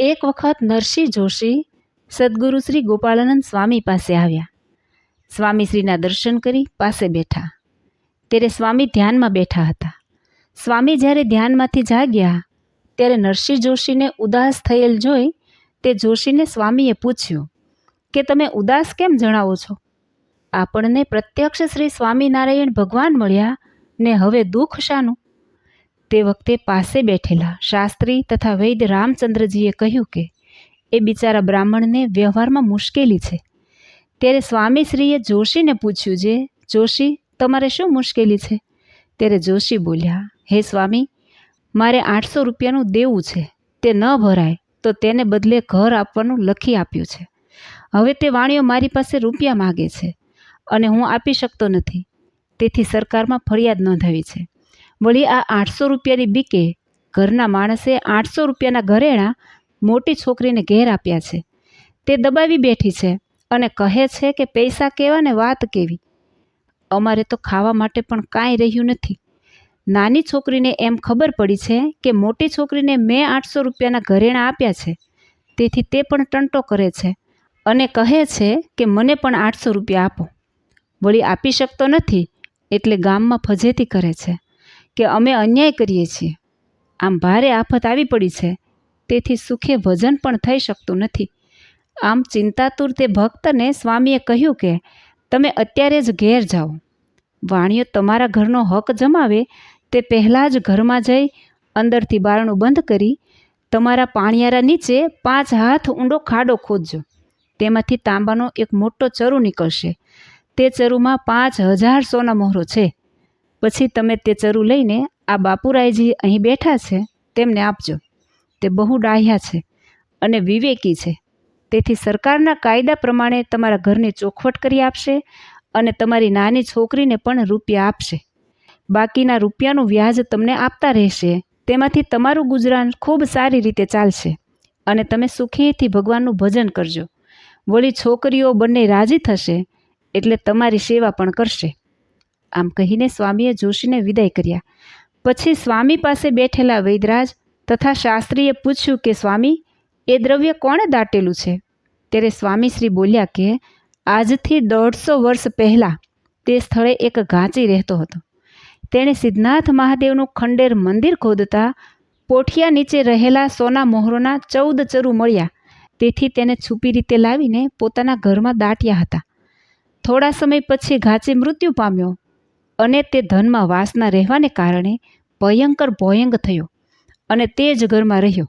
એક વખત નરસિંહ જોશી સદ્ગુરુ શ્રી ગોપાળાનંદ સ્વામી પાસે આવ્યા. સ્વામીશ્રીના દર્શન કરી પાસે બેઠા. ત્યારે સ્વામી ધ્યાનમાં બેઠા હતા. સ્વામી જ્યારે ધ્યાનમાંથી જાગ્યા ત્યારે નરસિંહ જોશીને ઉદાસ થયેલ જોઈ તે જોશીને સ્વામીએ પૂછ્યું કે તમે ઉદાસ કેમ જણાવો છો? આપણને પ્રત્યક્ષ શ્રી સ્વામિનારાયણ ભગવાન મળ્યા ને હવે દુઃખ શાનું? તે વખતે પાસે બેઠેલા શાસ્ત્રી તથા વૈદ્ય રામચંદ્રજીએ કહ્યું કે એ બિચારા બ્રાહ્મણને વ્યવહારમાં મુશ્કેલી છે. ત્યારે સ્વામીશ્રીએ જોશીને પૂછ્યું જે જોશી તમારે શું મુશ્કેલી છે? ત્યારે જોશી બોલ્યા, હે સ્વામી, મારે 800 રૂપિયાનું દેવું છે, તે ન ભરાય તો તેને બદલે ઘર આપવાનું લખી આપ્યું છે. હવે તે વાણિયો મારી પાસે રૂપિયા માગે છે અને હું આપી શકતો નથી, તેથી સરકારમાં ફરિયાદ નોંધાવી છે. વળી આ 800 રૂપિયાની બીકે ઘરના માણસે 800 રૂપિયાના ઘરેણાં મોટી છોકરીને ઘેર આપ્યા છે. તે દબાવી બેઠી છે અને કહે છે કે પૈસા કેવા ને વાત કેવી. અમારે તો ખાવા માટે પણ કાંઈ રહ્યું નથી. નાની છોકરીને એમ ખબર પડી છે કે મોટી છોકરીને મેં 800 રૂપિયાના ઘરેણાં આપ્યા છે, તેથી તે પણ ટંટો કરે છે અને કહે છે કે મને પણ 800 રૂપિયા આપો. વળી આપી શકતો નથી એટલે ગામમાં ફજેતી કરે છે કે અમે અન્યાય કરીએ છીએ. આમ ભારે આફત આવી પડી છે, તેથી સુખે ભજન પણ થઈ શકતું નથી. આમ ચિંતાતુર તે ભક્તને સ્વામીએ કહ્યું કે તમે અત્યારે જ ઘેર જાઓ. વાણિયો તમારા ઘરનો હક જમાવે તે પહેલાં જ ઘરમાં જઈ અંદરથી બારણું બંધ કરી તમારા પાણિયારા નીચે 5 હાથ ઊંડો ખાડો ખોદજો. તેમાંથી તાંબાનો એક મોટો ચરુ નીકળશે. તે ચરુમાં 5000 સોના મોહરો છે. પછી તમે તે ચરુ લઈને આ બાપુરાયજી અહીં બેઠા છે તેમને આપજો. તે બહુ ડાહ્યા છે અને વિવેકી છે, તેથી સરકારના કાયદા પ્રમાણે તમારા ઘરની ચોખવટ કરી આપશે અને તમારી નાની છોકરીને પણ રૂપિયા આપશે. બાકીના રૂપિયાનું વ્યાજ તમને આપતા રહેશે. તેમાંથી તમારું ગુજરાન ખૂબ સારી રીતે ચાલશે અને તમે સુખેથી ભગવાનનું ભજન કરજો. વળી છોકરીઓ બંને રાજી થશે એટલે તમારી સેવા પણ કરશે. આમ કહીને સ્વામીએ જોશીને વિદાય કર્યા. પછી સ્વામી પાસે બેઠેલા વૈદરાજ તથા શાસ્ત્રીએ પૂછ્યું કે સ્વામી, એ દ્રવ્ય કોણે દાટેલું છે? ત્યારે સ્વામીશ્રી બોલ્યા કે આજથી 150 વર્ષ પહેલાં તે સ્થળે એક ઘાંચી રહેતો હતો. તેણે સિદ્ધનાથ મહાદેવનું ખંડેર મંદિર ખોદતા પોઠિયા નીચે રહેલા સોના મોહરોના 14 ચરુ મળ્યા, તેથી તેને છુપી રીતે લાવીને પોતાના ઘરમાં દાટ્યા હતા. થોડા સમય પછી ઘાંચી મૃત્યુ પામ્યો અને તે ધનમાં વાસના રહેવાને કારણે ભયંકર ભોયંગ થયો અને તે જ ઘરમાં રહ્યો.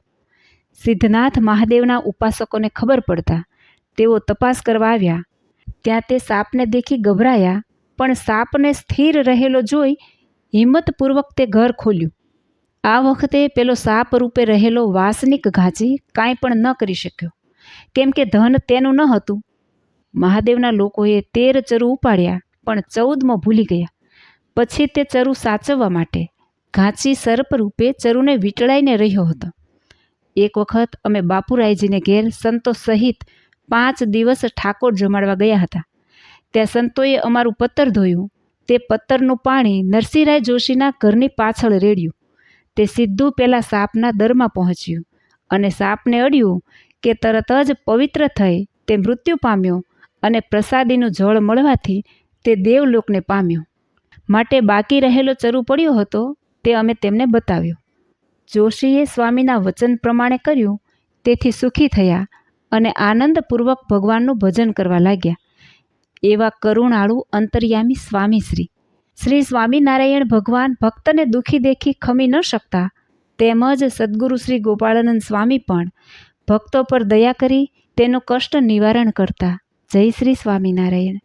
સિદ્ધનાથ મહાદેવના ઉપાસકોને ખબર પડતા તેઓ તપાસ કરવા આવ્યા. ત્યાં તે સાપને દેખી ગભરાયા, પણ સાપને સ્થિર રહેલો જોઈ હિંમતપૂર્વક તે ઘર ખોલ્યું. આ વખતે પેલો સાપ રૂપે રહેલો વાસનિક ઘાંચી કાંઈ પણ ન કરી શક્યો, કેમ કે ધન તેનું ન હતું. મહાદેવના લોકોએ 13 ચરુ ઉપાડ્યા, પણ 14મો ભૂલી ગયા. પછી તે ચરુ સાચવવા માટે ઘાંચી સર્પ રૂપે ચરુને વીંટળાઈને રહ્યો હતો. એક વખત અમે બાપુરાયજીને ઘેર સંતો સહિત 5 દિવસ ઠાકોર જમાડવા ગયા હતા. ત્યાં સંતોએ અમારું પત્તર ધોયું. તે પત્તરનું પાણી નરસિંહરાય જોશીના ઘરની પાછળ રેડ્યું. તે સીધું પેલા સાપના દરમાં પહોંચ્યું અને સાપને અડ્યું કે તરત જ પવિત્ર થઈ તે મૃત્યુ પામ્યો અને પ્રસાદીનું જળ મળવાથી તે દેવલોકને પામ્યો. માટે બાકી રહેલો ચરુ પડ્યો હતો તે અમે તેમને બતાવ્યો. જોશીએ સ્વામીના વચન પ્રમાણે કર્યું, તેથી સુખી થયા અને આનંદપૂર્વક ભગવાનનું ભજન કરવા લાગ્યા. એવા કરુણાળુ અંતર્યામી સ્વામીશ્રી શ્રી સ્વામિનારાયણ ભગવાન ભક્તને દુઃખી દેખી ખમી ન શકતા, તેમજ સદ્ગુરુ શ્રી ગોપાળાનંદ સ્વામી પણ ભક્તો પર દયા કરી તેનું કષ્ટ નિવારણ કરતા. જય શ્રી સ્વામિનારાયણ.